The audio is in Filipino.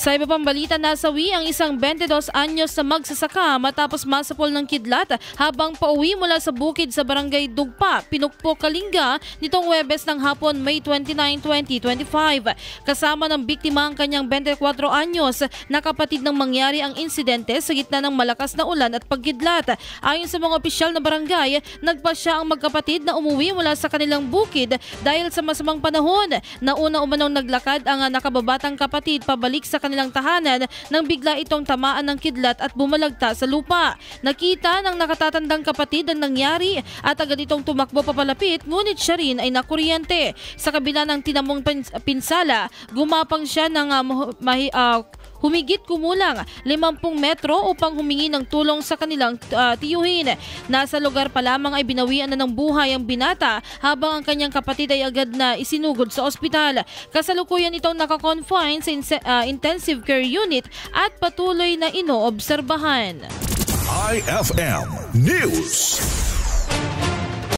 Sa iba pang balita, nasawi ang isang 22 anyos na magsasaka matapos masapol ng kidlat habang pauwi mula sa bukid sa barangay Dugpa, Pinukpok, Kalinga nitong Huwebes ng hapon, May 29, 2025. Kasama ng biktima ang kanyang 24 anyos na kapatid nang mangyari ang insidente sa gitna ng malakas na ulan at pagkidlat. Ayon sa mga opisyal na barangay, nagpasya ang magkapatid na umuwi mula sa kanilang bukid dahil sa masamang panahon. Nauna umanong naglakad ang nakababatang kapatid pabalik sa kanilang tahanan nang bigla itong tamaan ng kidlat at bumalagta sa lupa. Nakita ng nakatatandang kapatid ang nangyari at agad itong tumakbo papalapit, ngunit siya rin ay nakuryente. Sa kabila ng tinamong pinsala, gumapang siya ng humigit kumulang 50 metro upang humingi ng tulong sa kanilang tiyuhin. Nasa lugar pa lamang ay binawian na ng buhay ang binata habang ang kanyang kapatid ay agad na isinugod sa ospital. Kasalukuyan itong nakakonfine sa intensive care unit at patuloy na inoobserbahan. IFM News.